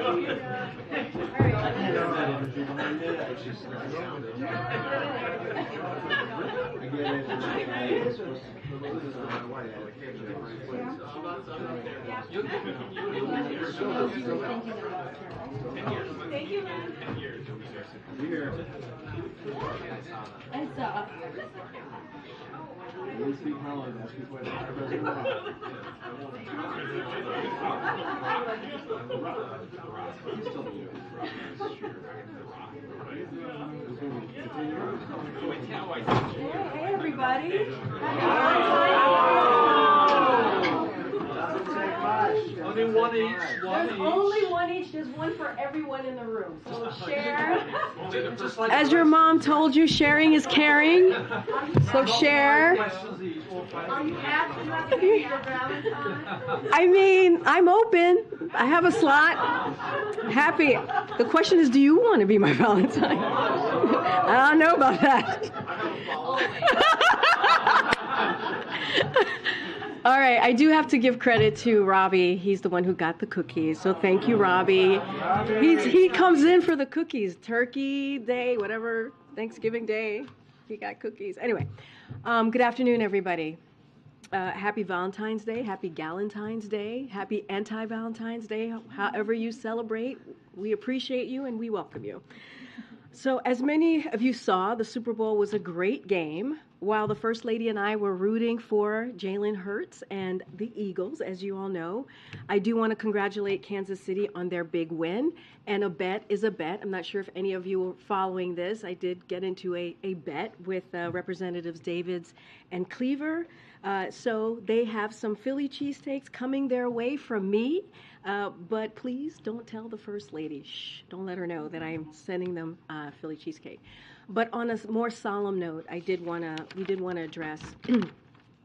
Thank you, man. I saw. You speak Holland, ask your question. Hey, everybody. Only one each. There's only one each. There's one for everyone in the room. So share. As your mom told you, sharing is caring. So share. Are you asking us to be your Valentine? I mean, I'm open. I have a slot. Happy. The question is, do you want to be my Valentine? I don't know about that. All right, I do have to give credit to Robbie. He's the one who got the cookies, so thank you, Robbie. He comes in for the cookies. Turkey Day, whatever, Thanksgiving Day, he got cookies. Anyway, good afternoon, everybody. Happy Valentine's Day, happy Galentine's Day, happy Anti-Valentine's Day, however you celebrate. We appreciate you and we welcome you. So as many of you saw, the Super Bowl was a great game. While the First Lady and I were rooting for Jalen Hurts and the Eagles, as you all know, I do want to congratulate Kansas City on their big win. And a bet is a bet. I'm not sure if any of you were following this. I did get into a bet with Representatives Davids and Cleaver. So they have some Philly cheesesteaks coming their way from me. But please don't tell the First Lady. Shh, don't let her know that I'm sending them Philly cheesecake. But on a more solemn note, we did want to address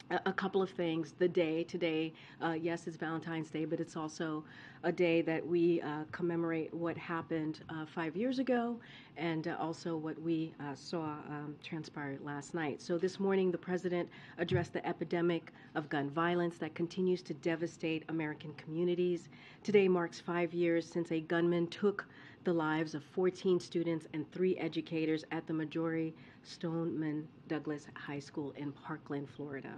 a couple of things. The day today, yes, it's Valentine's Day, but it's also a day that we commemorate what happened 5 years ago, and also what we saw transpire last night. So this morning, the president addressed the epidemic of gun violence that continues to devastate American communities. Today marks 5 years since a gunman took the lives of 14 students and 3 educators at the Marjory Stoneman Douglas High School in Parkland, Florida.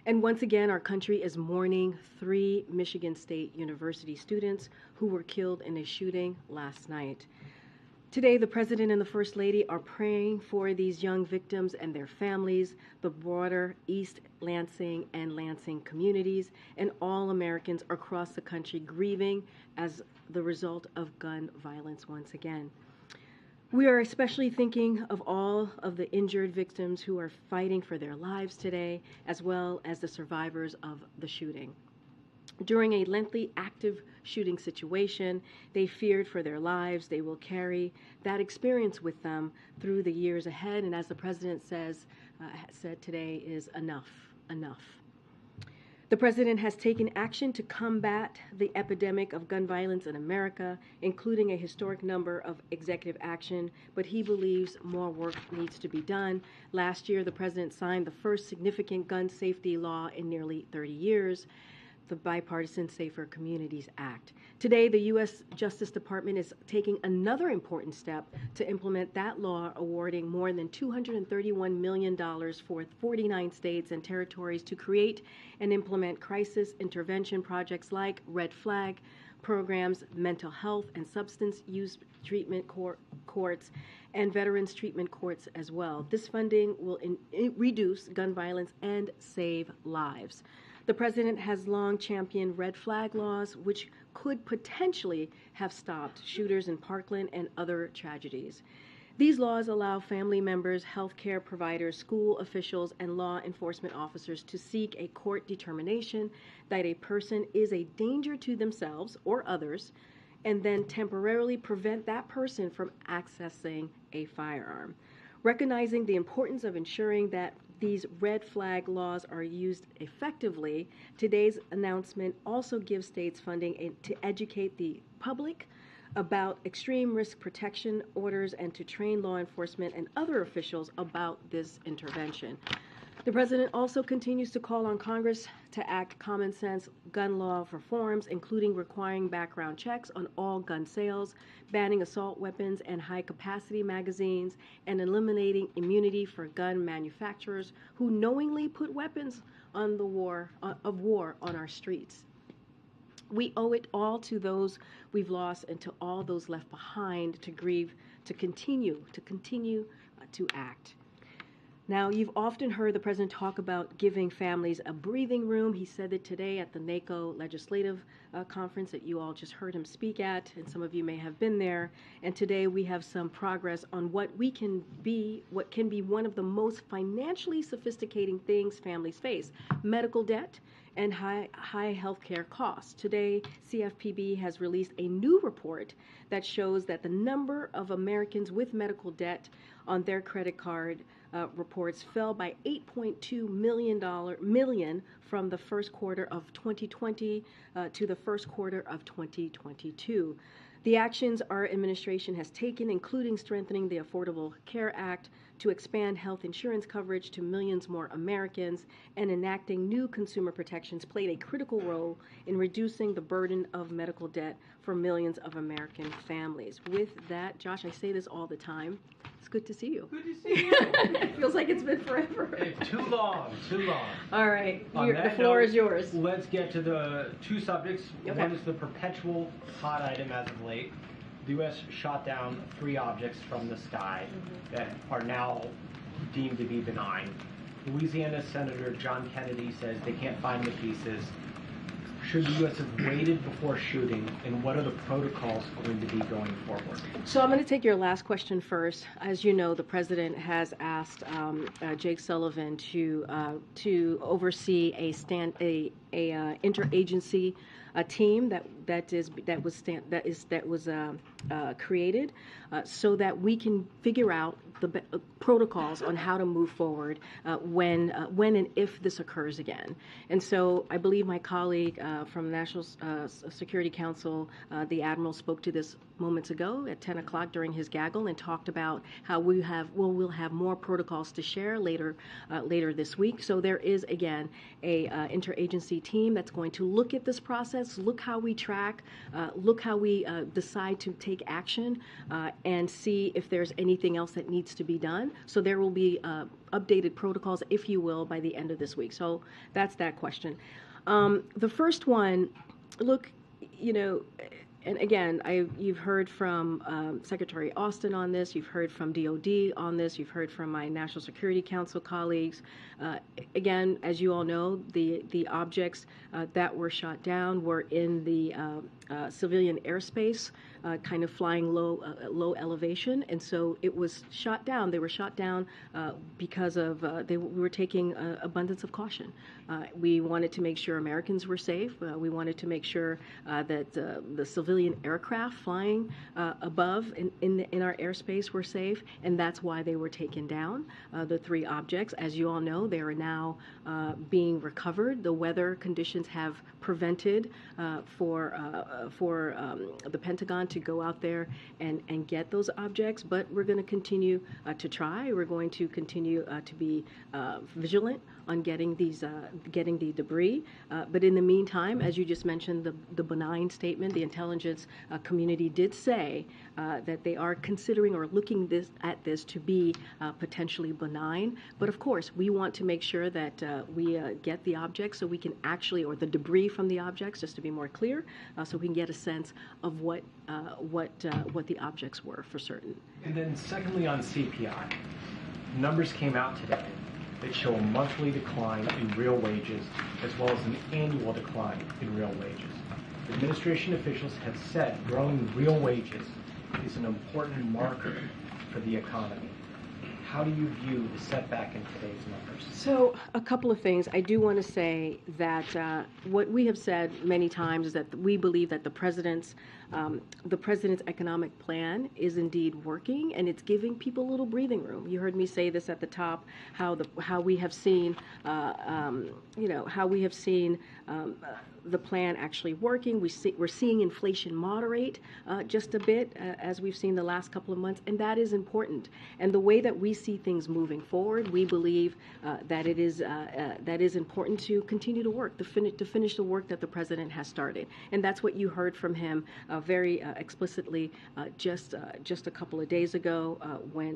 And once again, our country is mourning 3 Michigan State University students who were killed in a shooting last night. Today, the President and the First Lady are praying for these young victims and their families, the broader East Lansing and Lansing communities, and all Americans across the country grieving as the result of gun violence once again. We are especially thinking of all of the injured victims who are fighting for their lives today, as well as the survivors of the shooting. During a lengthy, active shooting situation, they feared for their lives. They will carry that experience with them through the years ahead. And as the president said today, is enough. The president has taken action to combat the epidemic of gun violence in America, including a historic number of executive action, but he believes more work needs to be done. Last year, the president signed the first significant gun safety law in nearly 30 years, the Bipartisan Safer Communities Act. Today, the U.S. Justice Department is taking another important step to implement that law, awarding more than $231 million for 49 states and territories to create and implement crisis intervention projects like Red Flag programs, mental health and substance use treatment courts, and veterans treatment courts as well. This funding will reduce gun violence and save lives. The president has long championed red flag laws, which could potentially have stopped shooters in Parkland and other tragedies. These laws allow family members, healthcare providers, school officials, and law enforcement officers to seek a court determination that a person is a danger to themselves or others, and then temporarily prevent that person from accessing a firearm. Recognizing the importance of ensuring that these red flag laws are used effectively, today's announcement also gives states funding to educate the public about extreme risk protection orders and to train law enforcement and other officials about this intervention. The president also continues to call on Congress to act common sense gun law reforms, including requiring background checks on all gun sales, banning assault weapons and high-capacity magazines, and eliminating immunity for gun manufacturers who knowingly put weapons on the war on our streets. We owe it all to those we've lost and to all those left behind to grieve, to continue to act. Now, you've often heard the president talk about giving families a breathing room. He said it today at the NACO legislative conference that you all just heard him speak at, and some of you may have been there. And today we have some progress on what can be one of the most financially sophisticating things families face: medical debt and high healthcare costs. Today, CFPB has released a new report that shows that the number of Americans with medical debt on their credit card reports fell by 8.2 million from the first quarter of 2020 to the first quarter of 2022. The actions our administration has taken, including strengthening the Affordable Care Act to expand health insurance coverage to millions more Americans, and enacting new consumer protections, played a critical role in reducing the burden of medical debt for millions of American families. With that, Josh, I say this all the time. It's good to see you. Good to see you. It feels like it's been forever. Hey, too long. All right, the floor note, is yours. Let's get to the two subjects. Okay. One is the perpetual hot item as of late. The U.S. shot down 3 objects from the sky that are now deemed to be benign. Louisiana Senator John Kennedy says they can't find the pieces. Should the U.S. have waited before shooting, and what are the protocols going to be going forward? So I'm going to take your last question first. As you know, the president has asked Jake Sullivan to oversee a interagency team that was created so that we can figure out the protocols on how to move forward when and if this occurs again. And so I believe my colleague from the National Security Council, the Admiral, spoke to this moments ago at 10 o'clock during his gaggle and talked about how we'll have more protocols to share later this week. So there is, again, a interagency team that's going to look at this process, look how we track, look how we decide to take action, and see if there's anything else that needs to be done. So there will be updated protocols, if you will, by the end of this week. So that's that question. The first one, look, and again, you've heard from Secretary Austin on this, you've heard from DOD on this, you've heard from my National Security Council colleagues. Again, as you all know, the objects that were shot down were in the civilian airspace, kind of flying low elevation, and so it was shot down. They were shot down because of we were taking abundance of caution. We wanted to make sure Americans were safe. We wanted to make sure that the civilian aircraft flying above in our airspace were safe, and that's why they were taken down. The 3 objects, as you all know, they are now being recovered. The weather conditions have prevented for the Pentagon to go out there and get those objects, but we're going to continue to try. We're going to continue to be vigilant on getting the debris. But in the meantime, as you just mentioned, the benign statement, the intelligence community did say that they are considering or looking at this to be potentially benign. But of course, we want to make sure that we get the objects so we can actually, or the debris from the objects, just to be more clear, so we can get a sense of what the objects were for certain. And then secondly, on CPI, numbers came out today that show a monthly decline in real wages as well as an annual decline in real wages. Administration officials have said growing real wages is an important marker for the economy. How do you view the setback in today's numbers? So a couple of things. I do want to say that what we have said many times is that we believe that the president's The president's economic plan is indeed working, and it's giving people a little breathing room. You heard me say this at the top, how we have seen, the plan actually working. We're seeing inflation moderate just a bit, as we've seen the last couple of months, and that is important. And the way that we see things moving forward, we believe that it is important to continue to work, to finish the work that the president has started. And that's what you heard from him very explicitly just a couple of days ago,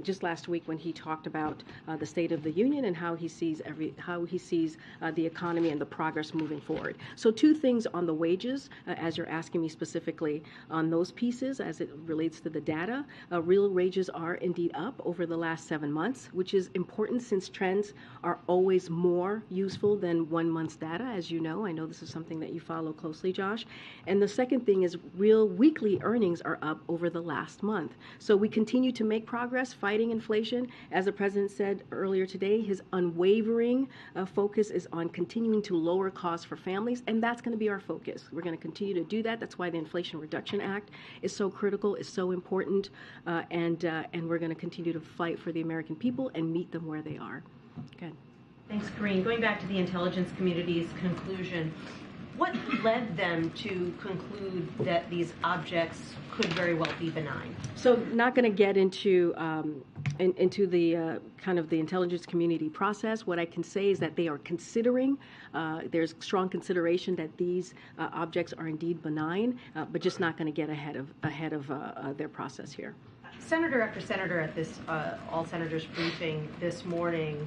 just last week, when he talked about the State of the Union and how he sees the economy and the progress moving forward. So two things on the wages, as you're asking me specifically on those pieces as it relates to the data. Real wages are indeed up over the last 7 months, which is important since trends are always more useful than 1 month's data, as you know. I know this is something that you follow closely, Josh. And the second thing is real weekly earnings are up over the last month. So we continue to make progress fighting inflation. As the president said earlier today, his unwavering focus is on continuing to lower costs for families, and that's going to be our focus. We're going to continue to do that. That's why the Inflation Reduction Act is so critical, is so important, and we're going to continue to fight for the American people and meet them where they are. Good. Thanks, Karine. Going back to the intelligence community's conclusion, what led them to conclude that these objects could very well be benign? So, not going to get into the kind of the intelligence community process. What I can say is that they are considering. There's strong consideration that these objects are indeed benign, but just not going to get ahead of their process here. Senator after senator at this all senators briefing this morning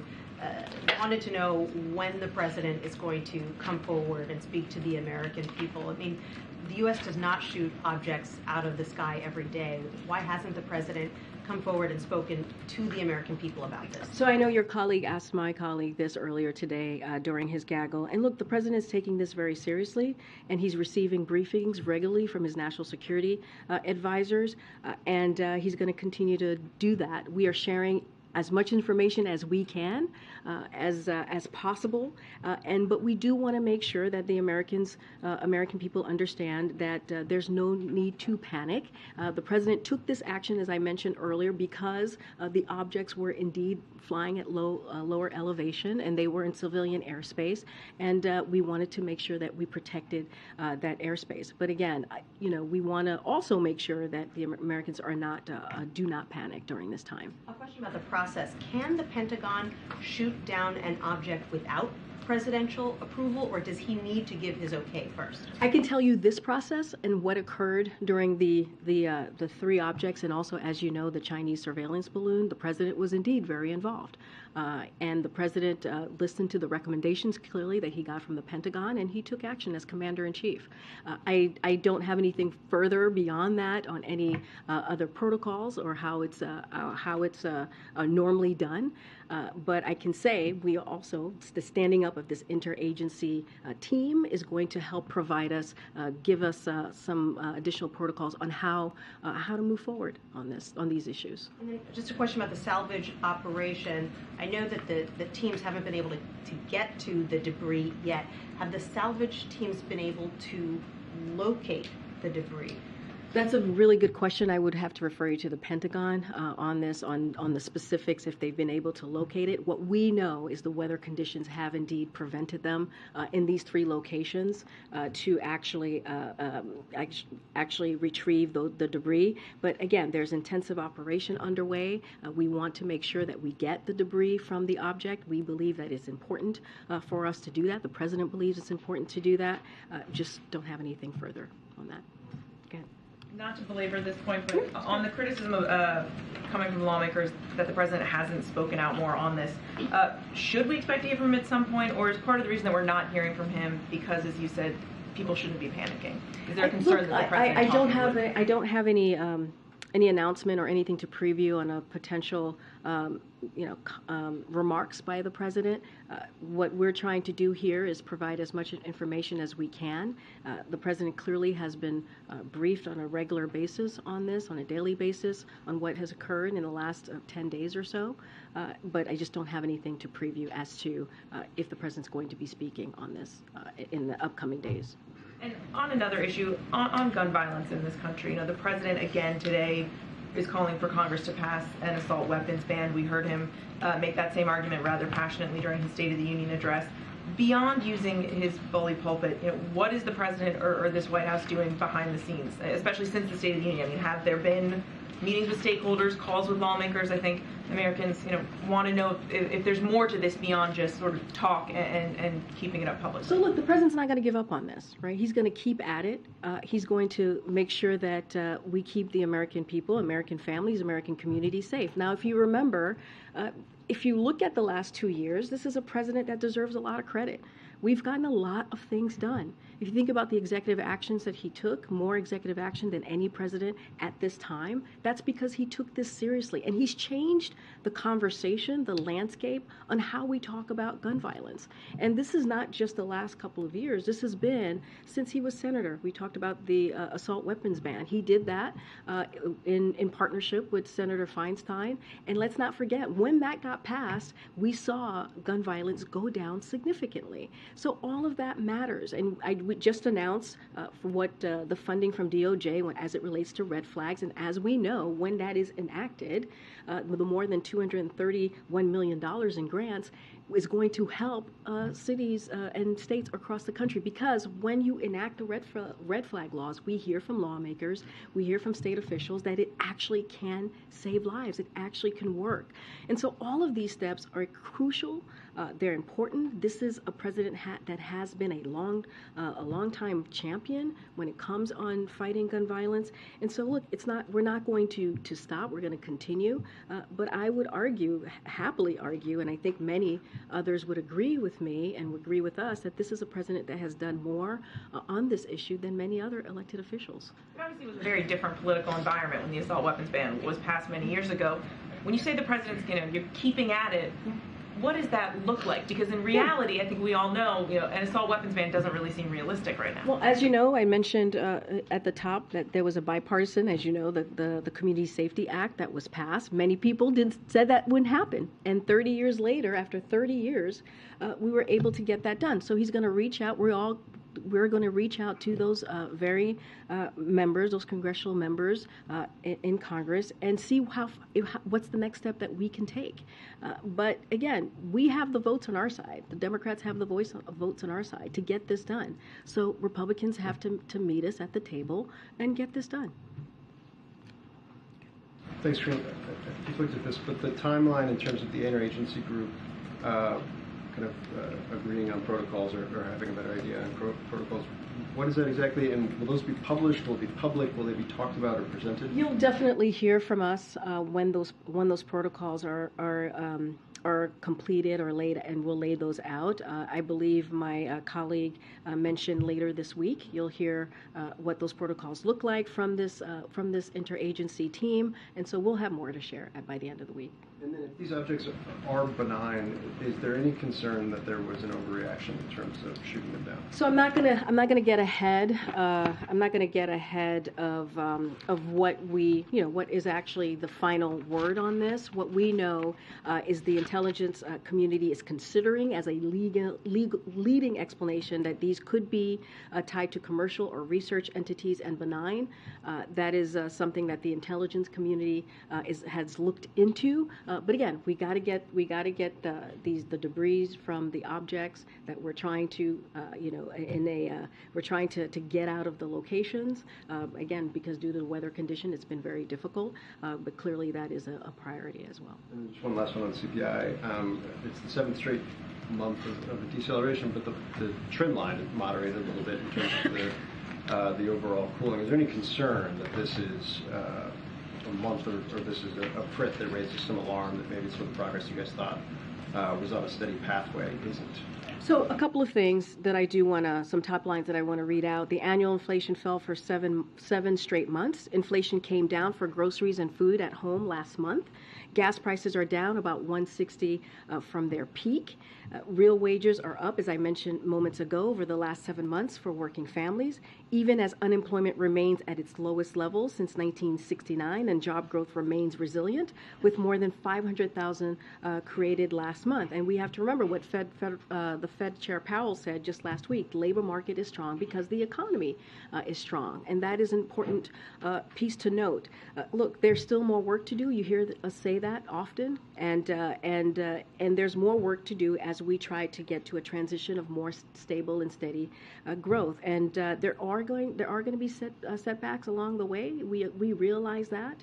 wanted to know when the president is going to come forward and speak to the American people. I mean, the U.S. does not shoot objects out of the sky every day. Why hasn't the president come forward and spoken to the American people about this? So I know your colleague asked my colleague this earlier today during his gaggle. And look, the president is taking this very seriously, and he's receiving briefings regularly from his national security advisors, and he's going to continue to do that. We are sharing as much information as we can, as possible, but we do want to make sure that the American people understand that there's no need to panic. The president took this action, as I mentioned earlier, because the objects were indeed flying at lower elevation, and they were in civilian airspace, and we wanted to make sure that we protected that airspace. But again, we want to also make sure that the Americans are do not panic during this time. A question about the process. Can the Pentagon shoot down an object without presidential approval, or does he need to give his okay first? I can tell you this process and what occurred during the three objects, and also, as you know, the Chinese surveillance balloon. The president was indeed very involved, and the president listened to the recommendations clearly that he got from the Pentagon, and he took action as commander-in-chief. I don't have anything further beyond that on any other protocols or how it's normally done. But I can say we also, the standing up of this interagency team is going to help provide us, give us some additional protocols on how to move forward on these issues. And then just a question about the salvage operation. I know that the teams haven't been able to get to the debris yet. Have the salvage teams been able to locate the debris? That's a really good question. I would have to refer you to the Pentagon on this, on the specifics, if they've been able to locate it. What we know is the weather conditions have indeed prevented them in these three locations to actually retrieve the debris. But again, there's intensive operation underway. We want to make sure that we get the debris from the object. We believe that it's important for us to do that. The president believes it's important to do that. Just don't have anything further on that. Go ahead. Not to belabor this point, but on the criticism of coming from lawmakers that the president hasn't spoken out more on this, should we expect to hear from him at some point, or is part of the reason that we're not hearing from him because, as you said, people shouldn't be panicking? Is there a concern that the president? I don't have any announcement or anything to preview on a potential remarks by the president. What we're trying to do here is provide as much information as we can. The president clearly has been briefed on a regular basis on this, on a daily basis, on what has occurred in the last 10 days or so. But I just don't have anything to preview as to if the president's going to be speaking on this in the upcoming days. And on another issue, on gun violence in this country, the president again today is calling for Congress to pass an assault weapons ban. We heard him make that same argument rather passionately during his State of the Union address. Beyond using his bully pulpit, what is the president or this White House doing behind the scenes, especially since the State of the Union? I mean, have there been meetings with stakeholders, calls with lawmakers? I think Americans, want to know if there's more to this beyond just sort of talk and keeping it up publicly. So look, the president's not going to give up on this, right? He's going to keep at it. He's going to make sure that we keep the American people, American families, American communities safe. Now, if you remember, if you look at the last 2 years, this is a president that deserves a lot of credit. We've gotten a lot of things done. If you think about the executive actions that he took, more executive action than any president at this time, that's because he took this seriously. And he's changed the conversation, the landscape on how we talk about gun violence. And this is not just the last couple of years. This has been since he was senator. We talked about the assault weapons ban. He did that in partnership with Senator Feinstein. And let's not forget, when that got passed, we saw gun violence go down significantly. So all of that matters. And we just announced for what the funding from DOJ as it relates to red flags. And as we know, when that is enacted, the more than $231 million in grants is going to help cities and states across the country. Because when you enact the red flag laws, we hear from lawmakers, we hear from state officials that it actually can save lives. It actually can work. And so all of these steps are crucial. They're important. This is a president that has been a long time champion when it comes on fighting gun violence. And so look, we're not going to stop. We're going to continue. But I would happily argue, and I think many others would agree with me and would agree with us, that this is a president that has done more on this issue than many other elected officials. It obviously was a very different political environment when the assault weapons ban was passed many years ago. When you say the president's, you're keeping at it, what does that look like? Because in reality, I think we all know, an assault weapons ban doesn't really seem realistic right now. Well, as you know, I mentioned at the top that there was a bipartisan, as you know, the Community Safety Act that was passed. Many people said that wouldn't happen. And 30 years later, after 30 years, we were able to get that done. So he's going to reach out. We're going to reach out to those very members, those congressional members in Congress, and see what's the next step that we can take. But again, we have the votes on our side. The Democrats have the votes on our side to get this done. So Republicans have to meet us at the table and get this done. Thanks, Karine. I've looked at this, but the timeline in terms of the interagency group agreeing on protocols or having a better idea on protocols. What is that exactly, and will those be published? Will it be public? Will they be talked about or presented? You'll definitely hear from us when those protocols are completed or laid, and we'll lay those out. I believe my colleague mentioned later this week. You'll hear what those protocols look like from this interagency team, and so we'll have more to share by the end of the week. And then if these objects are benign, is there any concern that there was an overreaction in terms of shooting them down? So I'm not gonna get ahead. I'm not gonna get ahead of what what is actually the final word on this. What we know is the intelligence community is considering as a leading explanation that these could be tied to commercial or research entities and benign. That is something that the intelligence community has looked into. But again, we got to get the debris from the objects that we're trying to we're trying to get out of the locations. Again, because due to the weather condition, it's been very difficult. But clearly, that is a priority as well. And just one last one on CPI. It's the 7th straight month of a deceleration, but the trend line is moderated a little bit in terms of the overall cooling. Is there any concern that this is a month or this is a prick that raises some alarm that maybe some of the progress you guys thought was on a steady pathway isn't? So a couple of things that I do some top lines that I want to read out. The annual inflation fell for seven straight months. Inflation came down for groceries and food at home last month. Gas prices are down about $1.60 from their peak. Real wages are up, as I mentioned moments ago, over the last 7 months for working families, even as unemployment remains at its lowest level since 1969 and job growth remains resilient, with more than 500,000 created last month. And we have to remember what the the Fed Chair Powell said just last week, the labor market is strong because the economy is strong. And that is an important piece to note. Look, there's still more work to do. You hear us say that often. And there's more work to do as we try to get to a transition of more stable and steady growth. And there are going to be setbacks along the way. We realize that.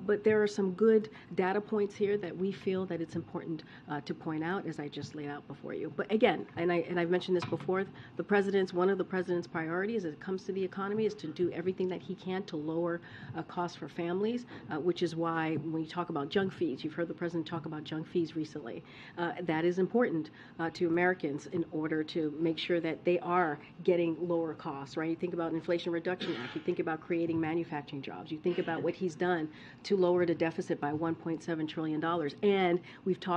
But there are some good data points here that we feel that it's important to point out, as I just laid out before you. But again, and I've mentioned this before, one of the president's priorities as it comes to the economy is to do everything that he can to lower costs for families, which is why when you talk about junk fees, you've heard the president talk about junk fees recently. That is important to Americans in order to make sure that they are getting lower costs, right? You think about Inflation Reduction Act, you think about creating manufacturing jobs, you think about what he's done to lower the deficit by $1.7 trillion. And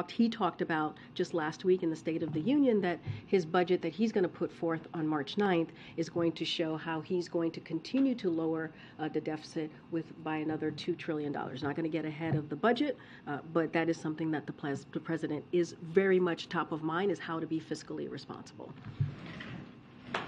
he talked about just last week in the State of the Union that his budget that he's going to put forth on March 9th is going to show how he's going to continue to lower the deficit by another $2 trillion. Not going to get ahead of the budget, but that is something that the president is very much top of mind, is how to be fiscally responsible.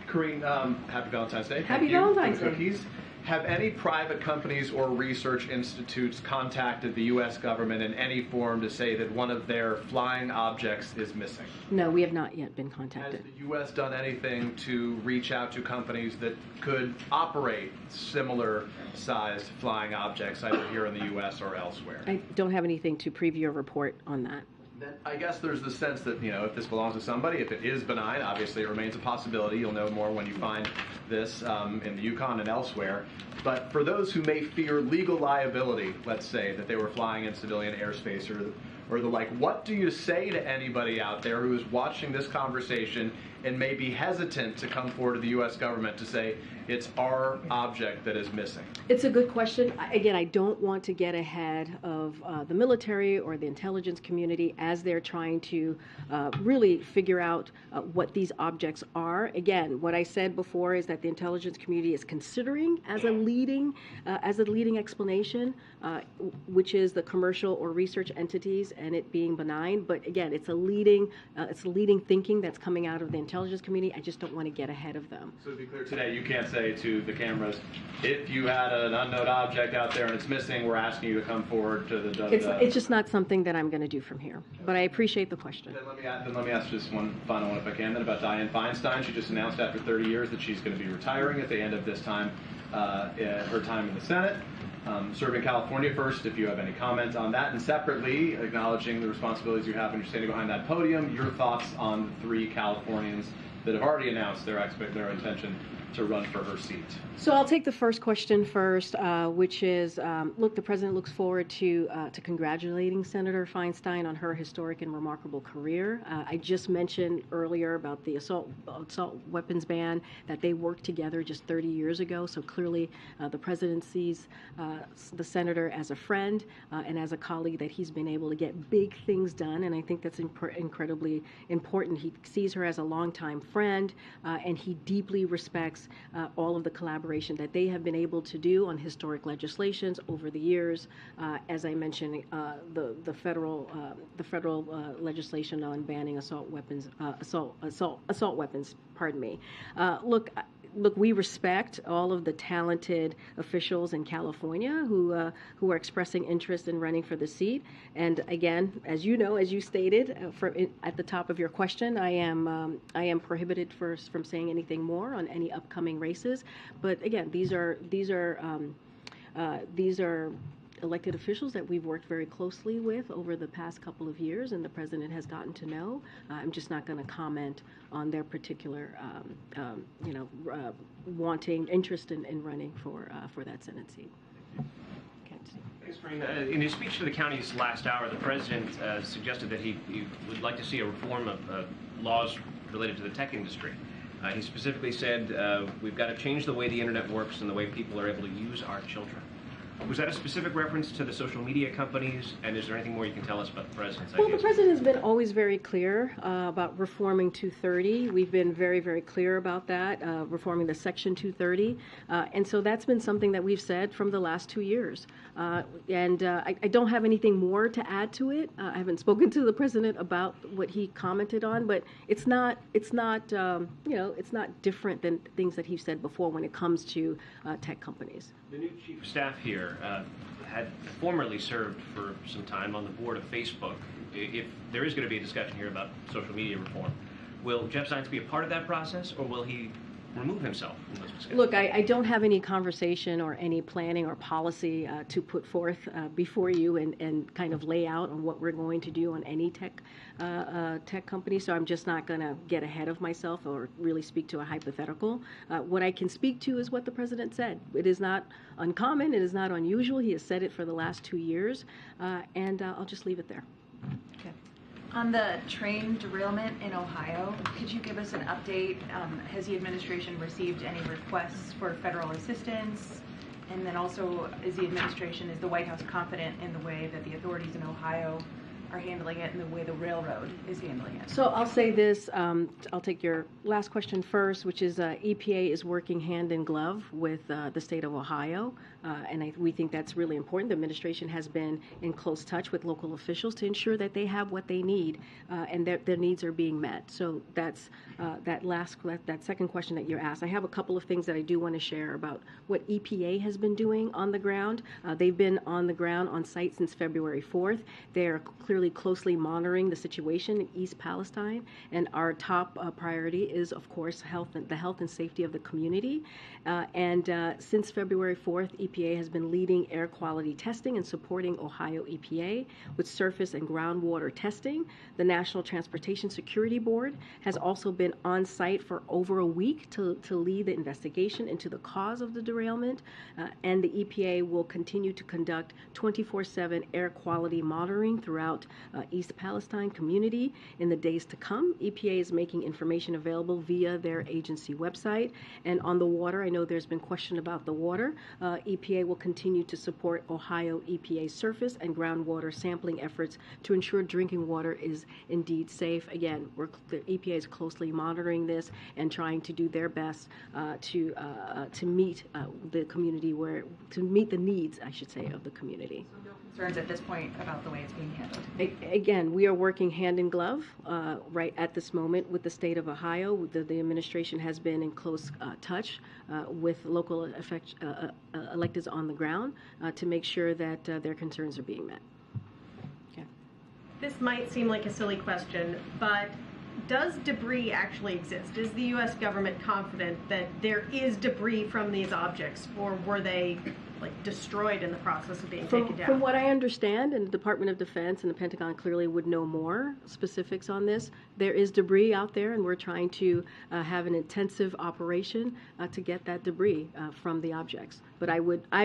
Karine, happy Valentine's Day. Happy Valentine's Day. Cookies. Have any private companies or research institutes contacted the U.S. government in any form to say that one of their flying objects is missing? No, we have not yet been contacted. Has the U.S. done anything to reach out to companies that could operate similar sized flying objects either here in the U.S. or elsewhere? I don't have anything to preview or report on that. Then I guess there's the sense that, if this belongs to somebody, if it is benign, obviously it remains a possibility. You'll know more when you find this in the Yukon and elsewhere. But for those who may fear legal liability, let's say, that they were flying in civilian airspace or the like, what do you say to anybody out there who is watching this conversation and may be hesitant to come forward to the U.S. government to say, it's our object that is missing? It's a good question. Again, I don't want to get ahead of the military or the intelligence community as they're trying to really figure out what these objects are. Again, what I said before is that the intelligence community is considering as a leading explanation, which is the commercial or research entities and it being benign. But again, it's a leading thinking that's coming out of the intelligence community. I just don't want to get ahead of them. So to be clear today, you can't say to the cameras, if you had an unknown object out there and it's missing, we're asking you to come forward to the... It's just not something that I'm going to do from here. But I appreciate the question. Then let me ask just one final one, if I can, then about Dianne Feinstein. She just announced after 30 years that she's going to be retiring at the end of this time, her time in the Senate. Serving California first, if you have any comments on that, and separately, acknowledging the responsibilities you have when you're standing behind that podium, your thoughts on the 3 Californians that have already announced their intention to run for her seat. So I'll take the first question first, which is, look, the president looks forward to congratulating Senator Feinstein on her historic and remarkable career. I just mentioned earlier about the assault weapons ban, that they worked together just 30 years ago. So clearly the president sees the senator as a friend and as a colleague that he's been able to get big things done. And I think that's incredibly important. He sees her as a longtime friend and he deeply respects all of the collaboration that they have been able to do on historic legislations over the years. As I mentioned, the federal legislation on banning assault weapons. Pardon me. Look, we respect all of the talented officials in California who are expressing interest in running for the seat. And again, as you know, as you stated at the top of your question, I am prohibited from saying anything more on any upcoming races. But again, these are elected officials that we've worked very closely with over the past couple of years, and the president has gotten to know. I'm just not going to comment on their particular, wanting interest in running for that Senate seat. Thanks, Karine. In his speech to the counties last hour, the president suggested that he would like to see a reform of laws related to the tech industry. He specifically said, we've got to change the way the internet works and the way people are able to use our children. Was that a specific reference to the social media companies? And is there anything more you can tell us about the president's Well, ideas? the president has been always very clear about reforming 230. We've been very, very clear about that, reforming the Section 230. And so that's been something that we've said from the last 2 years. I don't have anything more to add to it. I haven't spoken to the president about what he commented on, but it's not different than things that he said before when it comes to tech companies. The new chief of staff here had formerly served for some time on the board of Facebook. If there is going to be a discussion here about social media reform, will Jeff Zients be a part of that process, or will he remove himself from those discussions? Look, I don't have any conversation or any planning or policy to put forth before you and kind of lay out on what we're going to do on any tech company, so I'm just not going to get ahead of myself or really speak to a hypothetical. What I can speak to is what the president said. It is not uncommon. It is not unusual. He has said it for the last 2 years, and I'll just leave it there. Okay. On the train derailment in Ohio, could you give us an update? Has the administration received any requests for federal assistance? And then also, is the White House confident in the way that the authorities in Ohio are handling it and the way the railroad is handling it? So I'll say this, I'll take your last question first, which is EPA is working hand in glove with the state of Ohio, and we think that's really important. The administration has been in close touch with local officials to ensure that they have what they need and their needs are being met. So that's that second question that you asked. I have a couple of things that I do want to share about what EPA has been doing on the ground. They've been on the ground on site since February 4th. They're closely monitoring the situation in East Palestine, and our top priority is, of course, the health and safety of the community. Since February 4th, EPA has been leading air quality testing and supporting Ohio EPA with surface and groundwater testing. The National Transportation Security Board has also been on site for over a week to lead the investigation into the cause of the derailment, and the EPA will continue to conduct 24/7 air quality monitoring throughout East Palestine community in the days to come. EPA is making information available via their agency website. And on the water, I know there's been question about the water. EPA will continue to support Ohio EPA surface and groundwater sampling efforts to ensure drinking water is indeed safe. Again, the EPA is closely monitoring this and trying to do their best to meet the community to meet the needs, I should say, of the community. So no concerns at this point about the way it's being handled? Again, we are working hand in glove right at this moment with the state of Ohio. The administration has been in close touch with local electeds on the ground to make sure that their concerns are being met. Okay. This might seem like a silly question, but does debris actually exist? Is the U.S. government confident that there is debris from these objects, or were they destroyed in the process of being taken down? From what I understand, and the Department of Defense and the Pentagon clearly would know more specifics on this, there is debris out there, and we're trying to have an intensive operation to get that debris from the objects. But I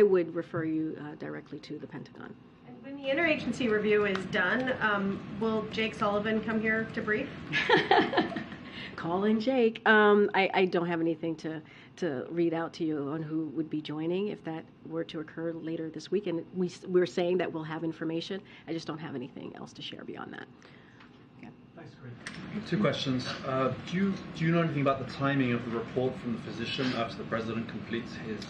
would refer you directly to the Pentagon. When the interagency review is done, will Jake Sullivan come here to brief? Calling Jake. I don't have anything to read out to you on who would be joining if that were to occur later this week. And we're saying that we'll have information. I just don't have anything else to share beyond that. Okay. Thanks, Karine. 2 questions. Do you know anything about the timing of the report from the physician after the president completes his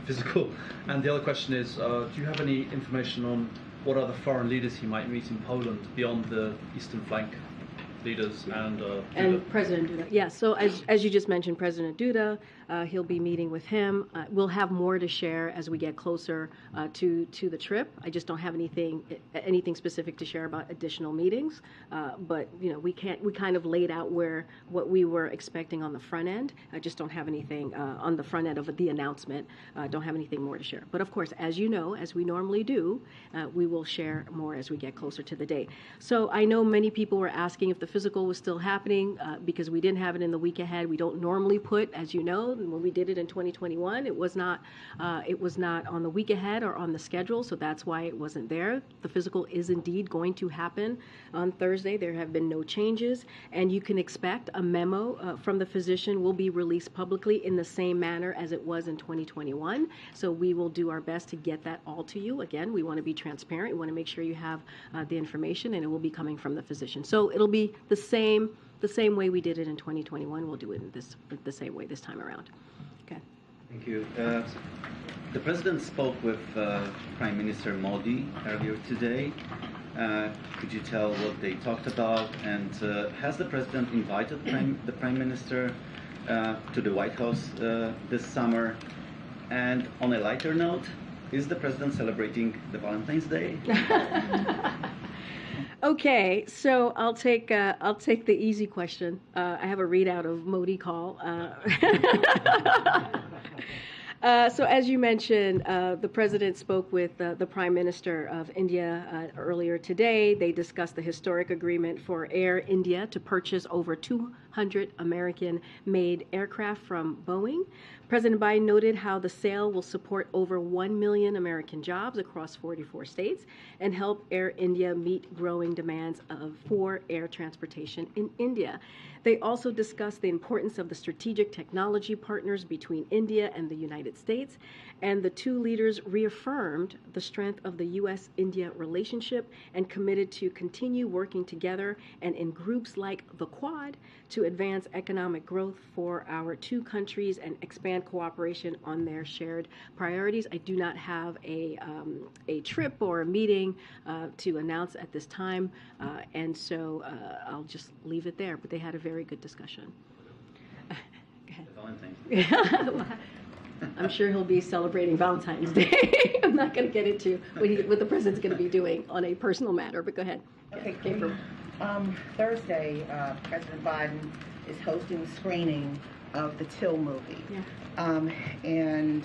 physical? And the other question is, do you have any information on what other foreign leaders he might meet in Poland beyond the eastern flank leaders and President Duda? Yeah, so as you just mentioned, President Duda, he'll be meeting with him. We'll have more to share as we get closer to the trip. I just don't have anything specific to share about additional meetings. But we kind of laid out what we were expecting on the front end. I just don't have anything on the front end of the announcement. Don't have anything more to share. But of course, as you know, as we normally do, we will share more as we get closer to the date. So I know many people were asking if the physical was still happening because we didn't have it in the week ahead. We don't normally put, as you know, than when we did it in 2021. It was not on the week ahead or on the schedule, so that's why it wasn't there. The physical is indeed going to happen on Thursday. There have been no changes, and you can expect a memo from the physician will be released publicly in the same manner as it was in 2021. So we will do our best to get that all to you. Again, we want to be transparent. We want to make sure you have the information, and it will be coming from the physician. So it'll be the same way we did it in 2021. We'll do it in the same way this time around. Okay. Thank you. The president spoke with Prime Minister Modi earlier today. Could you tell what they talked about? And has the president invited the Prime Minister to the White House this summer? And on a lighter note, is the president celebrating the Valentine's Day? Okay, so I'll take the easy question. I have a readout of Modi call. So as you mentioned, the president spoke with the Prime Minister of India earlier today. They discussed the historic agreement for Air India to purchase over 200 American-made aircraft from Boeing. President Biden noted how the sale will support over 1 million American jobs across 44 states and help Air India meet growing demands for air transportation in India. They also discussed the importance of the strategic technology partners between India and the United States, and the two leaders reaffirmed the strength of the U.S.-India relationship and committed to continue working together and in groups like the Quad to advance economic growth for our two countries and expand cooperation on their shared priorities. I do not have a trip or a meeting to announce at this time, and so I'll just leave it there. But they had a very good discussion. Valentine's. I'm sure he'll be celebrating Valentine's Day. I'm not going to get into what the president's going to be doing on a personal matter, but go ahead. Okay, Thursday, President Biden is hosting the screening of the Till movie. Yeah. And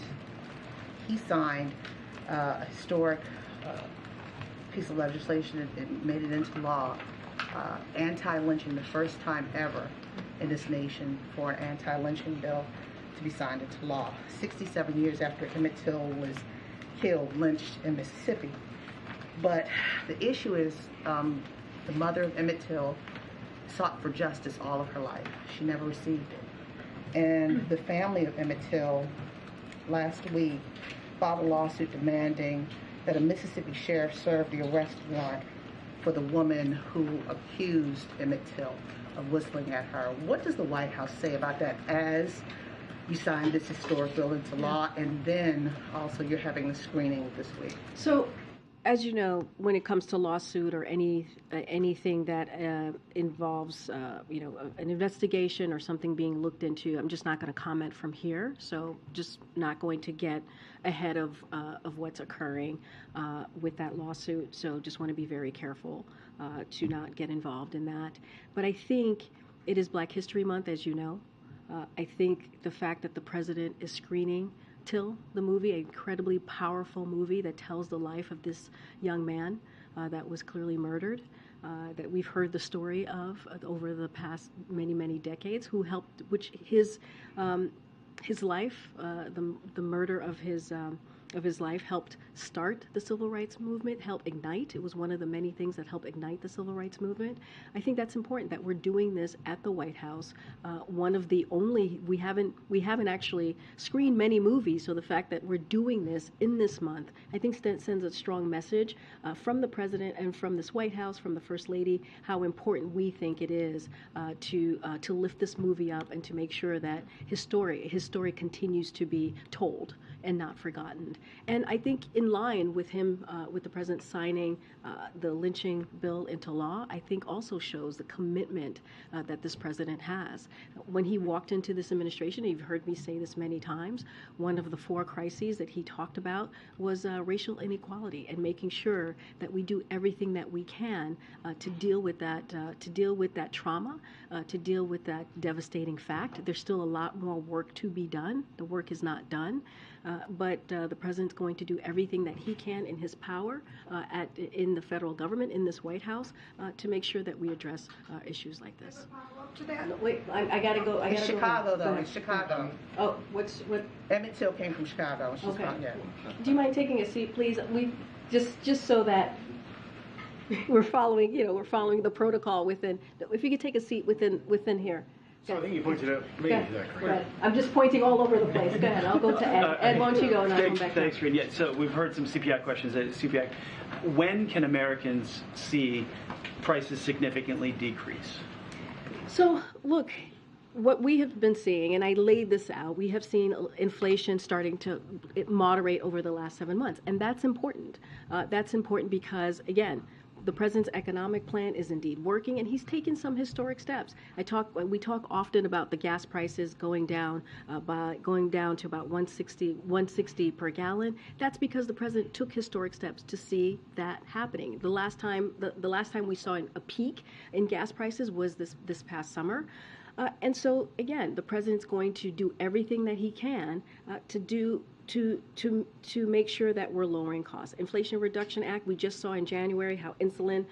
he signed a historic piece of legislation and made it into law, anti-lynching, the first time ever in this nation for an anti-lynching bill to be signed into law. 67 years after Emmett Till was killed, lynched in Mississippi. But the issue is the mother of Emmett Till sought for justice all of her life. She never received it. And the family of Emmett Till last week filed a lawsuit demanding that a Mississippi sheriff serve the arrest warrant for the woman who accused Emmett Till of whistling at her. What does the White House say about that as you signed this historic bill into law, and then also you're having the screening this week? So, as you know, when it comes to lawsuit or anything that involves, an investigation or something being looked into, I'm just not going to comment from here. So, just not going to get ahead of what's occurring with that lawsuit. So, just want to be very careful to not get involved in that. But I think it is Black History Month, as you know. I think the fact that the president is screening Till, the movie, an incredibly powerful movie that tells the life of this young man that was clearly murdered, that we've heard the story of over the past many, many decades, who helped, which his life, the murder of his life helped start the civil rights movement, helped ignite. It was one of the many things that helped ignite the civil rights movement. I think that's important that we're doing this at the White House. One of the only, we haven't actually screened many movies, so the fact that we're doing this in this month, I think sends a strong message from the president and from this White House, from the First Lady, how important we think it is to lift this movie up and to make sure that his story continues to be told and not forgotten. And I think in line with him, with the president signing the lynching bill into law, I think also shows the commitment that this president has. When he walked into this administration, you've heard me say this many times, one of the 4 crises that he talked about was racial inequality and making sure that we do everything that we can to deal with that trauma, to deal with that devastating fact. There's still a lot more work to be done. The work is not done. but the president's going to do everything that he can in his power in the federal government, in this White House, to make sure that we address issues like this. To that? No, wait, I gotta go. I In gotta Chicago, go. though, in Chicago. Oh, what? Emmett Till came from Chicago. She's Okay. yeah. Do you mind taking a seat, please? We just so that we're following the protocol within. If you could take a seat within here. So I think you pointed out me. Go Is that ahead. correct? Go ahead. I'm just pointing all over the place. Go ahead. I'll go to Ed. Ed, why don't you go and I'll come back. Thanks, Karine. Yeah, so we've heard some CPI questions. CPI, when can Americans see prices significantly decrease? So, look, what we have been seeing, and I laid this out, we have seen inflation starting to moderate over the last 7 months. And that's important. That's important because, again, the president's economic plan is indeed working, and he's taken some historic steps. We talk often about the gas prices going down to about 160 per gallon. That's because the president took historic steps to see that happening. The last time we saw a peak in gas prices was this past summer. And so, again, the president's going to do everything that he can to make sure that we're lowering costs. Inflation Reduction Act, we just saw in January how insulin,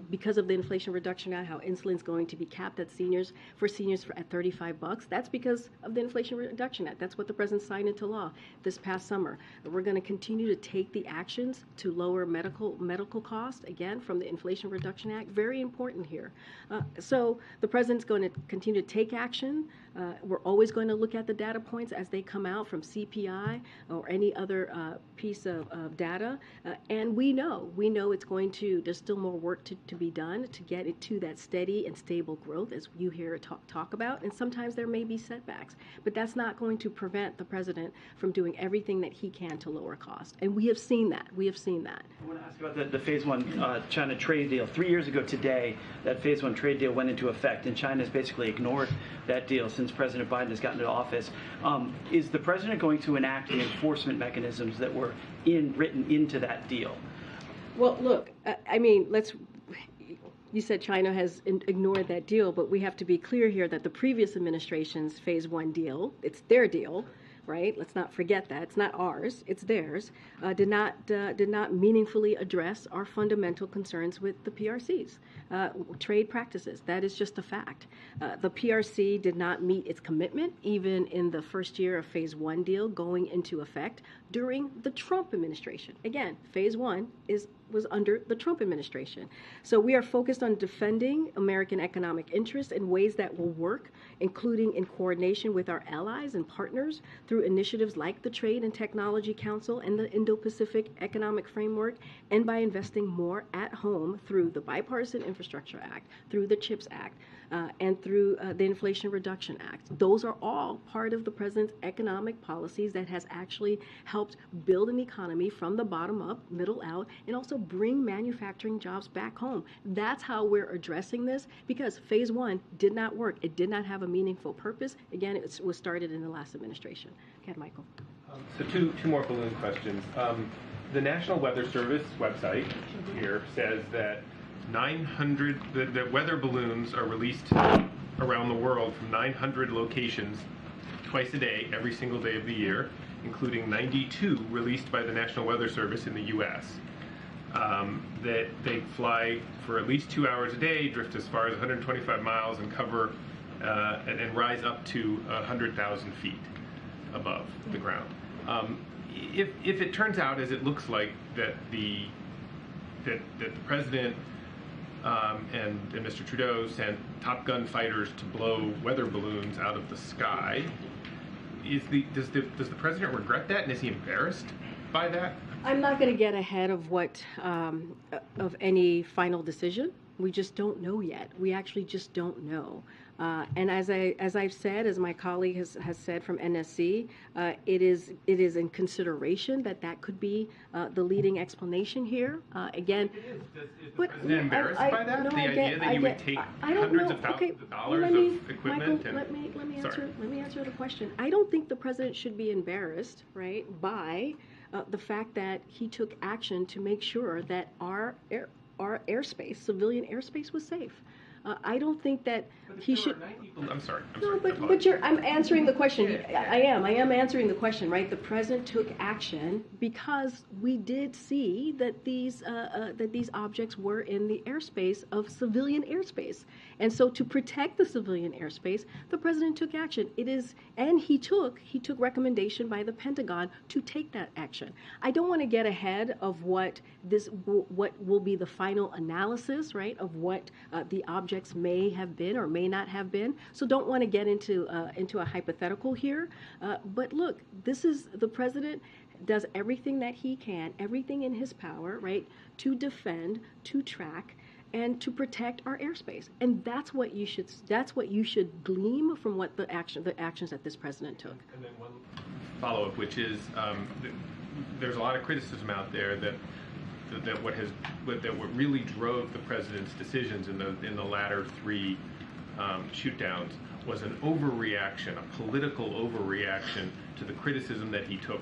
because of the Inflation Reduction Act, how insulin's going to be capped at seniors at $35. That's because of the Inflation Reduction Act. That's what the president signed into law this past summer. We're going to continue to take the actions to lower medical costs, again, from the Inflation Reduction Act. Very important here. So the president's going to continue to take action. We're always going to look at the data points as they come out from CPI or any other piece of data. And we know there's still more work to be done to get it to that steady and stable growth, as you hear talk about. And sometimes there may be setbacks, but that's not going to prevent the president from doing everything that he can to lower costs. And we have seen that. I want to ask about the Phase 1 China trade deal. 3 years ago today, that Phase 1 trade deal went into effect, and China has basically ignored that deal since President Biden has gotten into office. Is the president going to enact the enforcement mechanisms that were written into that deal? Well, look, you said China has ignored that deal, but we have to be clear here that the previous administration's Phase 1 deal, it's their deal, right? Let's not forget that. It's not ours, it's theirs, did not meaningfully address our fundamental concerns with the PRCs, trade practices. That is just a fact. The PRC did not meet its commitment even in the first year of Phase 1 deal going into effect during the Trump administration. Again, Phase 1 was under the Trump administration. So we are focused on defending American economic interests in ways that will work, including in coordination with our allies and partners through initiatives like the Trade and Technology Council and the Indo-Pacific Economic Framework, and by investing more at home through the Bipartisan Infrastructure Act, through the CHIPS Act, and through the Inflation Reduction Act. Those are all part of the president's economic policies that has actually helped build an economy from the bottom up, middle out, and also bring manufacturing jobs back home. That's how we're addressing this, because Phase 1 did not work. It did not have a meaningful purpose. Again, it was started in the last administration. Okay, Michael. So two more balloon questions. The National Weather Service website here says that 900 the weather balloons are released around the world from 900 locations twice a day, every single day of the year, including 92 released by the National Weather Service in the U.S. That they fly for at least 2 hours a day, drift as far as 125 miles, and cover and rise up to 100,000 feet above the ground. If it turns out, as it looks like, that the president and Mr. Trudeau sent Top Gun fighters to blow weather balloons out of the sky, does the president regret that, and is he embarrassed by that? I'm not going to get ahead of of any final decision. We just don't know yet. We actually just don't know. And as I've said, as my colleague has said from NSC, it is in consideration that could be the leading explanation here. Again, is the president embarrassed by that? The idea that you would take hundreds of thousands of dollars of equipment? Michael, let me answer the question. I don't think the president should be embarrassed, right, by the fact that he took action to make sure that our airspace, civilian airspace, was safe. I don't think that he should. I'm sorry. No, but I'm answering the question. I am answering the question, right? The president took action because we did see that these objects were in the airspace of civilian airspace, and so to protect the civilian airspace, the president took action. He took recommendation by the Pentagon to take that action. I don't want to get ahead of what will be the final analysis, right, of what the objects may have been or may not have been. So don't want to get into a hypothetical here. But look, the president does everything that he can, everything in his power, right, to defend, to track, and to protect our airspace. And that's what you should glean from what the actions that this president took. And then one follow-up, which is there's a lot of criticism out there that what really drove the president's decisions in the latter three shoot-downs was an overreaction, a political overreaction to the criticism that he took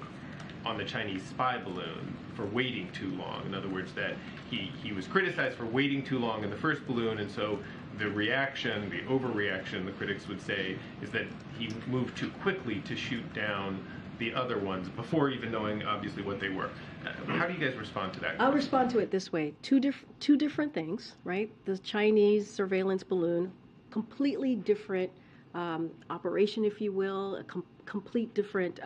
on the Chinese spy balloon for waiting too long. In other words, that he was criticized for waiting too long in the first balloon, and so the reaction, the overreaction, the critics would say, is that he moved too quickly to shoot down the other ones before even knowing obviously what they were. How do you guys respond to that? I'll respond to it this way. Two different things, right? The Chinese surveillance balloon, completely different operation, if you will, a complete different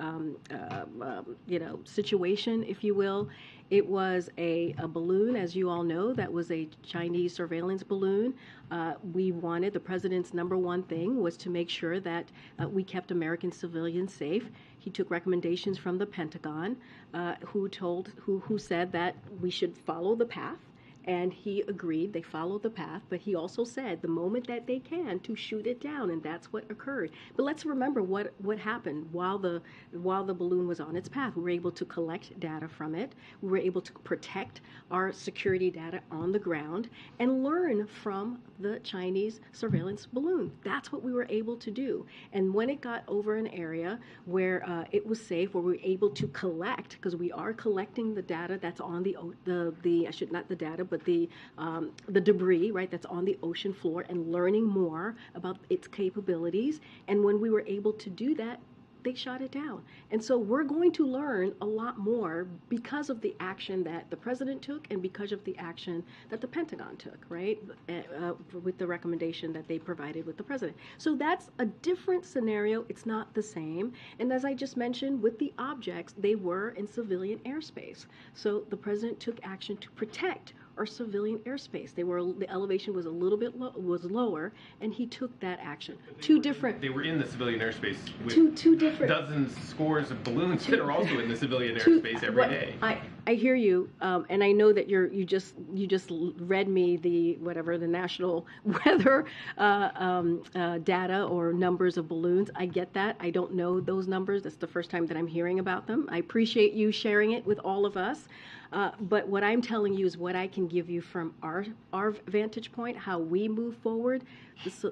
situation, if you will. It was a balloon, as you all know, that was a Chinese surveillance balloon. The president's number one thing was to make sure that we kept American civilians safe. He took recommendations from the Pentagon, who said that we should follow the path. And he agreed, they followed the path, but he also said the moment that they can to shoot it down, and that's what occurred. But let's remember what happened while the balloon was on its path. We were able to collect data from it. We were able to protect our security data on the ground and learn from the Chinese surveillance balloon. That's what we were able to do. And when it got over an area where it was safe, where we were able to collect, because we are collecting the data that's on the debris, right, that's on the ocean floor, and learning more about its capabilities. And when we were able to do that, they shot it down. And so we're going to learn a lot more because of the action that the president took and because of the action that the Pentagon took, right, with the recommendation that they provided with the president. So that's a different scenario. It's not the same. And as I just mentioned, with the objects, they were in civilian airspace. So the president took action to protect our civilian airspace. The elevation was a little bit lower, and he took that action. They were in the civilian airspace with two different dozens, scores of balloons that are also in the civilian airspace every day. I hear you, and I know that you just read me the national weather data or numbers of balloons. I get that. I don't know those numbers. That's the first time that I'm hearing about them. I appreciate you sharing it with all of us. But what I'm telling you is what I can give you from our vantage point, how we move forward.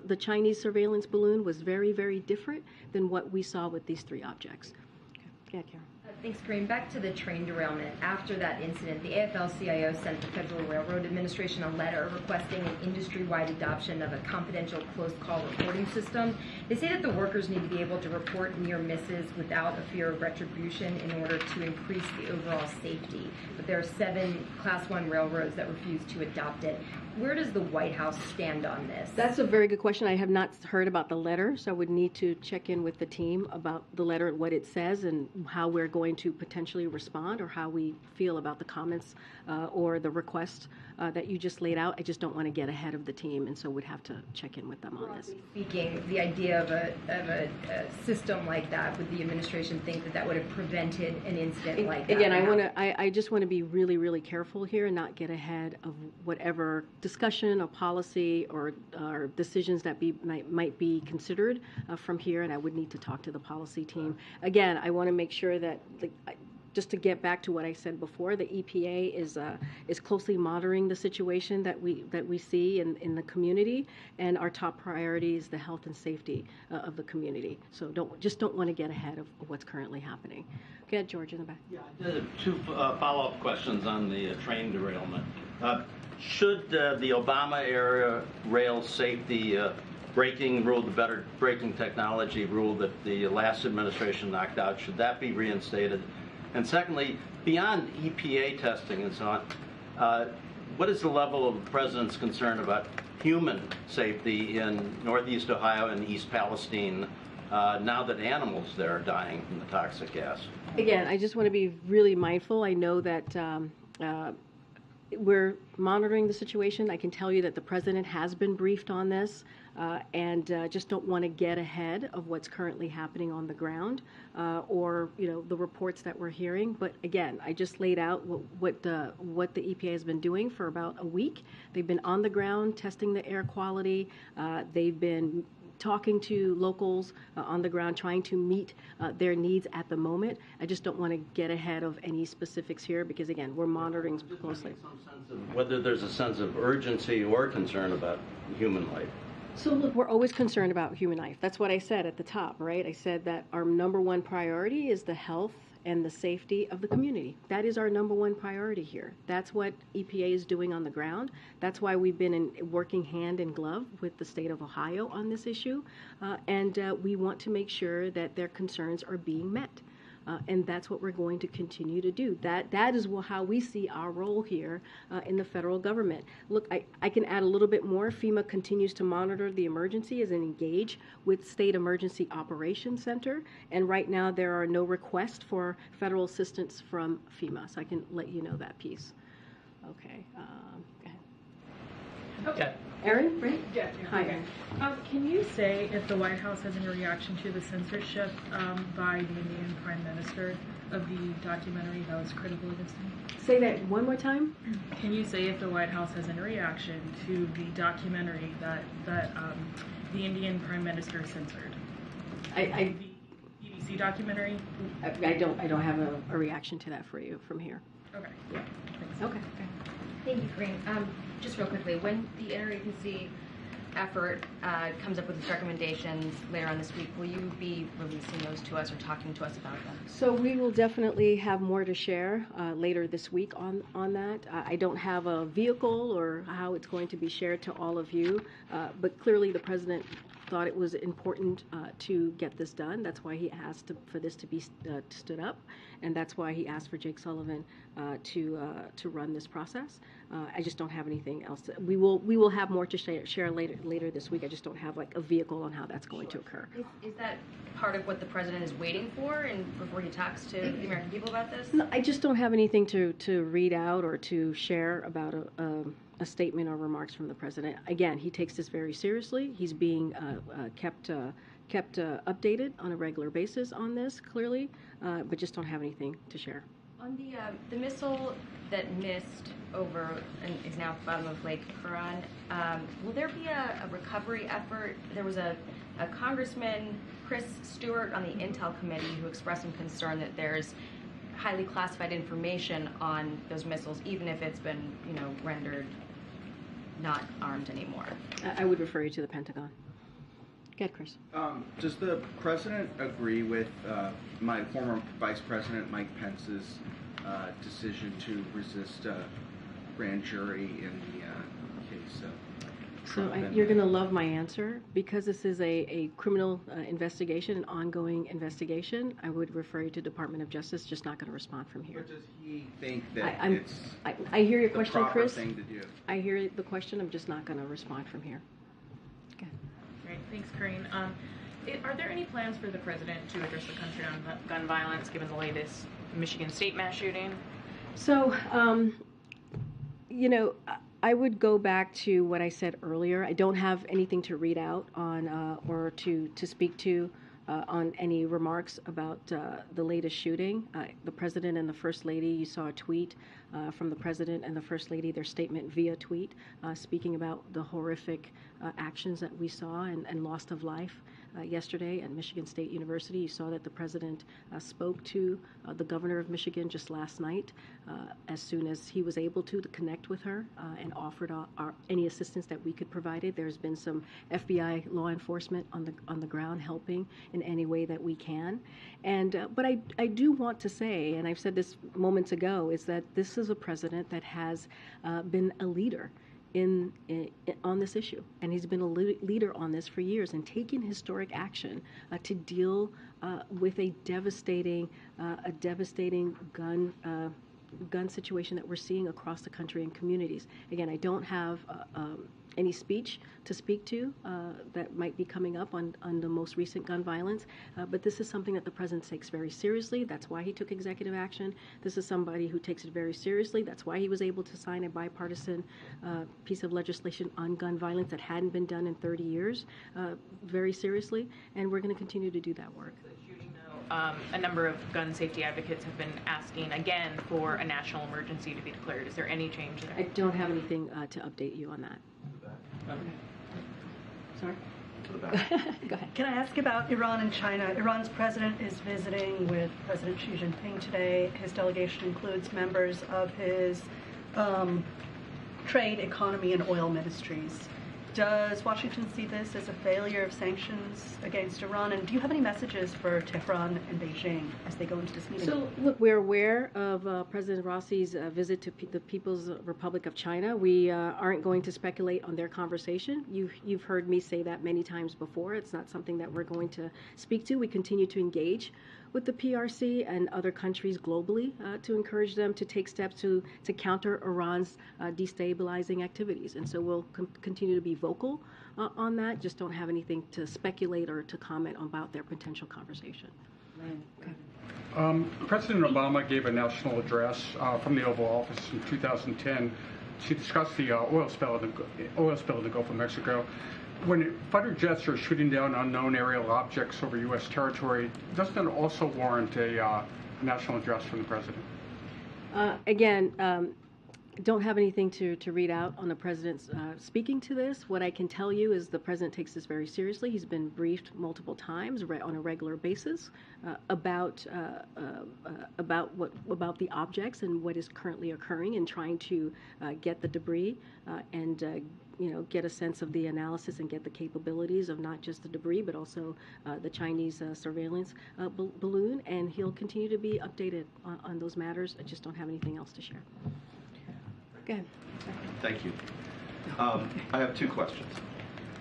The Chinese surveillance balloon was very, very different than what we saw with these three objects. Okay. Yeah, Karen. Thanks, Karine. Back to the train derailment. After that incident, the AFL-CIO sent the Federal Railroad Administration a letter requesting an industry-wide adoption of a confidential closed call reporting system. They say that the workers need to be able to report near misses without a fear of retribution in order to increase the overall safety. But there are 7 Class 1 railroads that refuse to adopt it. Where does the White House stand on this? That's a very good question. I have not heard about the letter, so I would need to check in with the team about the letter and what it says and how we're going to potentially respond or how we feel about the comments or the request that you just laid out. I just don't want to get ahead of the team, and so we'd have to check in with them on this. Speaking, the idea of a system like that, would the administration think that would have prevented an incident like that? Again, I just want to be really, really careful here and not get ahead of whatever discussion or policy or decisions that might be considered from here, and I would need to talk to the policy team. Again, I want to make sure that just to get back to what I said before, the EPA is closely monitoring the situation that we see in the community, and our top priority is the health and safety of the community. So don't want to get ahead of what's currently happening. Go ahead, George, in the back. Yeah, two follow-up questions on the train derailment. Should the Obama era rail safety braking rule, the better braking technology rule that the last administration knocked out, should that be reinstated? And secondly, beyond EPA testing and so on, what is the level of the President's concern about human safety in Northeast Ohio and East Palestine now that animals there are dying from the toxic gas? Again, I just want to be really mindful. I know that we're monitoring the situation. I can tell you that the President has been briefed on this, and just don't want to get ahead of what's currently happening on the ground, or the reports that we're hearing. But again, I just laid out what the EPA has been doing for about a week. They've been on the ground testing the air quality. They've been talking to locals on the ground, trying to meet their needs at the moment. I just don't want to get ahead of any specifics here because, again, we're monitoring closely. Some sense of whether there's a sense of urgency or concern about human life. So look, we're always concerned about human life. That's what I said at the top, right? I said that our number one priority is the health and the safety of the community. That is our number one priority here. That's what EPA is doing on the ground. That's why we've been working hand in glove with the state of Ohio on this issue, and we want to make sure that their concerns are being met. And that's what we're going to continue to do. That is how we see our role here in the federal government. Look, I can add a little bit more. FEMA continues to monitor the emergency and engage with State Emergency Operations Center. And right now there are no requests for federal assistance from FEMA. So I can let you know that piece. Okay. Go ahead. Okay. Erin, right? Yeah. Hi, Okay. Erin. Can you say if the White House has any reaction to the censorship by the Indian Prime Minister of the documentary that was critically listed? Say that one more time. Can you say if the White House has any reaction to the documentary that the Indian Prime Minister censored? The BBC documentary? I don't have a reaction to that for you from here. Okay. Yeah. Okay. Thank you, Karine. Just real quickly, when the interagency effort comes up with its recommendations later on this week, will you be releasing those to us or talking to us about them? So we will definitely have more to share later this week on that. I don't have a vehicle or how it's going to be shared to all of you, but clearly the President thought it was important to get this done. That's why he asked for this to be stood up, and that's why he asked for Jake Sullivan to run this process. I just don't have anything else. We will have more to share later this week. I just don't have like a vehicle on how that's going to occur. Is that part of what the President is waiting for and before he talks to the American people about this? No, I just don't have anything to read out or to share about a statement or remarks from the President. Again, he takes this very seriously. He's being kept updated on a regular basis on this, clearly, but just don't have anything to share. On the missile that missed over and is now bottom of Lake Huron, will there be a recovery effort? There was a Congressman, Chris Stewart, on the Intel Committee who expressed some concern that there's highly classified information on those missiles, even if it's been, rendered not armed anymore. I would refer you to the Pentagon. Go ahead, Chris. Does the President agree with my former Vice President Mike Pence's decision to resist a grand jury in the case of So you're going to love my answer. Because this is a criminal investigation, an ongoing investigation, I would refer you to Department of Justice, just not going to respond from here. But does he think that it's I hear your question, the proper Chris. thing to do? I hear the question. I'm just not going to respond from here. Great, thanks, Karine. Are there any plans for the President to address the country on gun violence, given the latest Michigan State mass shooting? So, I would go back to what I said earlier. I don't have anything to read out on or to speak to on any remarks about the latest shooting. The President and the First Lady, you saw a tweet from the President and the First Lady, their statement via tweet, speaking about the horrific actions that we saw and loss of life yesterday at Michigan State University. You saw that the president spoke to the governor of Michigan just last night as soon as he was able to connect with her and offered any assistance that we could provide it. There's been some FBI law enforcement on the ground helping in any way that we can. And but I do want to say, and I've said this moments ago, is that this is a president that has been a leader on this issue, and he's been a leader on this for years and taking historic action to deal with a devastating gun situation that we're seeing across the country and communities. Again, I don't have any speech to speak to that might be coming up on the most recent gun violence, but this is something that the president takes very seriously. That's why he took executive action. This is somebody who takes it very seriously. That's why he was able to sign a bipartisan piece of legislation on gun violence that hadn't been done in 30 years very seriously, and we're going to continue to do that work. A number of gun safety advocates have been asking again for a national emergency to be declared. Is there any change there? I don't have anything to update you on that. Sorry? Go ahead. Can I ask about Iran and China? Iran's president is visiting with President Xi Jinping today. His delegation includes members of his trade, economy, and oil ministries. Does Washington see this as a failure of sanctions against Iran? And do you have any messages for Tehran and Beijing as they go into this meeting? So, look, we're aware of President Rossi's visit to the People's Republic of China. We aren't going to speculate on their conversation. You've heard me say that many times before. It's not something that we're going to speak to. We continue to engage with the PRC and other countries globally to encourage them to take steps to counter Iran's destabilizing activities. And so we'll continue to be vocal on that. Just don't have anything to speculate or to comment about their potential conversation. Okay. President Obama gave a national address from the Oval Office in 2010 to discuss the oil spill in the Gulf of Mexico. When fighter jets are shooting down unknown aerial objects over U.S. territory, doesn't that also warrant a national address from the president? Again, don't have anything to read out on the president's speaking to this. What I can tell you is the president takes this very seriously. He's been briefed multiple times on a regular basis about the objects and what is currently occurring, and trying to get the debris and get a sense of the analysis and get the capabilities of not just the debris, but also the Chinese surveillance balloon. And he'll continue to be updated on those matters. I just don't have anything else to share. Go ahead. Thank you. I have two questions.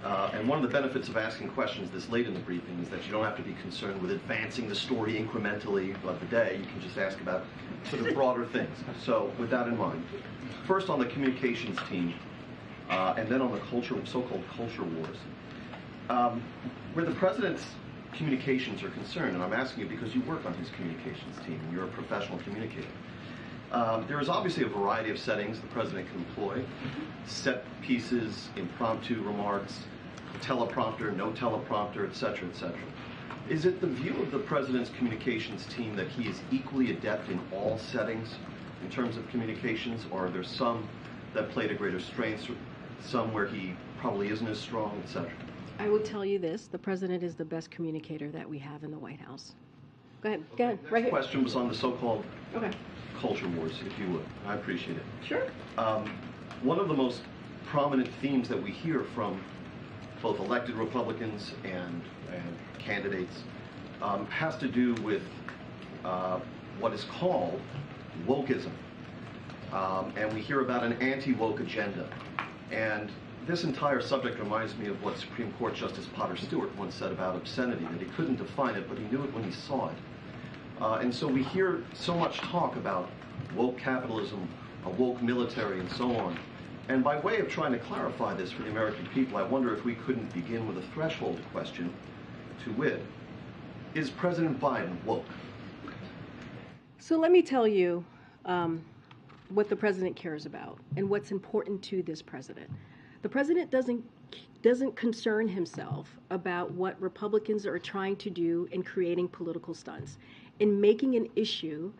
And one of the benefits of asking questions this late in the briefing is that you don't have to be concerned with advancing the story incrementally of the day. You can just ask about sort of broader things. So with that in mind, first on the communications team, and then on the so-called culture wars. Where the president's communications are concerned, and I'm asking you because you work on his communications team and you're a professional communicator, there is obviously a variety of settings the president can employ: set pieces, impromptu remarks, teleprompter, no teleprompter, etc., etc. Is it the view of the president's communications team that he is equally adept in all settings in terms of communications, or are there some that play to greater strengths, some where he probably isn't as strong, etc.? I will tell you this: the president is the best communicator that we have in the White House. Go ahead. Go ahead. Right here. Next question was on the so-called culture wars, if you would. I appreciate it. Sure. One of the most prominent themes that we hear from both elected Republicans and candidates has to do with what is called wokeism. And we hear about an anti-woke agenda. And this entire subject reminds me of what Supreme Court Justice Potter Stewart once said about obscenity, that he couldn't define it, but he knew it when he saw it. And so we hear so much talk about woke capitalism, a woke military, and so on. And by way of trying to clarify this for the American people, I wonder if we couldn't begin with a threshold question, to wit, is President Biden woke? So let me tell you what the president cares about and what's important to this president. The president doesn't concern himself about what Republicans are trying to do in creating political stunts, in making an issue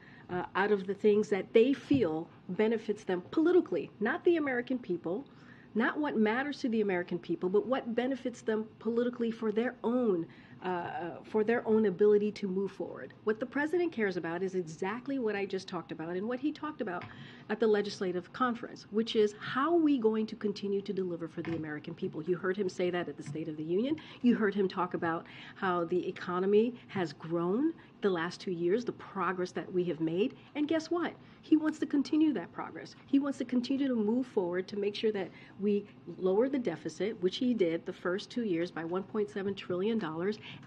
out of the things that they feel benefits them politically, not the American people, not what matters to the American people, but what benefits them politically for their own ability to move forward. What the president cares about is exactly what I just talked about and what he talked about at the legislative conference, which is how are we going to continue to deliver for the American people. You heard him say that at the State of the Union. You heard him talk about how the economy has grown the last 2 years, the progress that we have made. And guess what? He wants to continue that progress. He wants to continue to move forward to make sure that we lower the deficit, which he did the first 2 years by $1.7 trillion,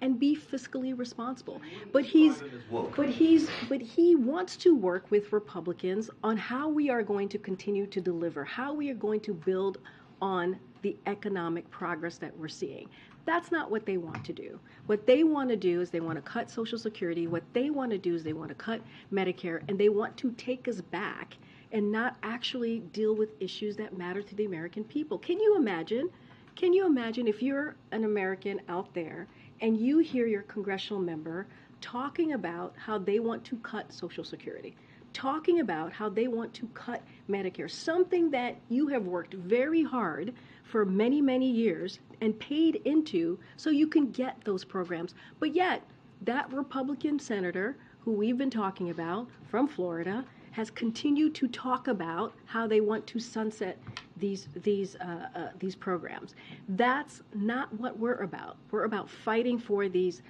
and be fiscally responsible. But he wants to work with Republicans on how we are going to continue to deliver, how we are going to build on the economic progress that we're seeing. That's not what they want to do. What they want to do is they want to cut Social Security. What they want to do is they want to cut Medicare, and they want to take us back and not actually deal with issues that matter to the American people. Can you imagine? Can you imagine if you're an American out there and you hear your congressional member talking about how they want to cut Social Security, talking about how they want to cut Medicare, something that you have worked very hard for many, many years and paid into so you can get those programs. But yet, that Republican senator who we've been talking about from Florida has continued to talk about how they want to sunset these programs. That's not what we're about. We're about fighting for these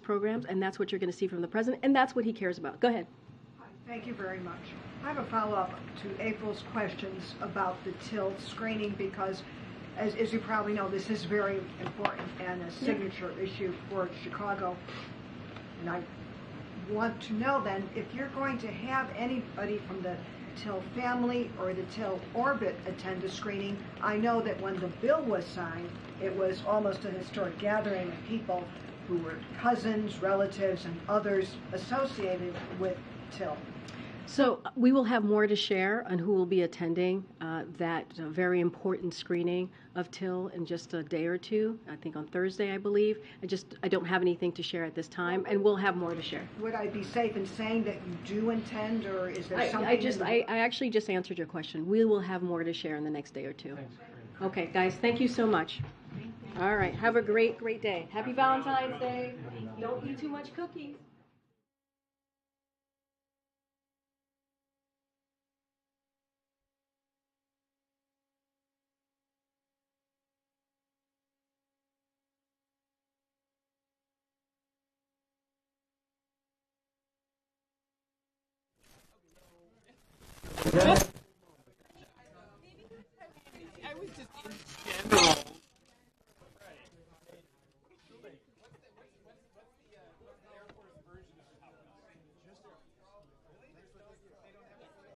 programs, and that's what you're going to see from the president, and that's what he cares about. Go ahead. Thank you very much. I have a follow-up to April's questions about the till screening because, as you probably know, this is very important and a signature issue for Chicago. And I want to know then, if you're going to have anybody from the Till family or the Till orbit attend a screening, I know that when the bill was signed, it was almost a historic gathering of people who were cousins, relatives, and others associated with Till. So we will have more to share on who will be attending that very important screening of Till in just a day or two. I think on Thursday, I believe. I don't have anything to share at this time, and we'll have more to share. Would I be safe in saying that you do intend, or is there something? I actually just answered your question. We will have more to share in the next day or two. Okay, guys, thank you so much. All right, have a great day. Happy Valentine's Day. Don't eat too much cookies. Yes.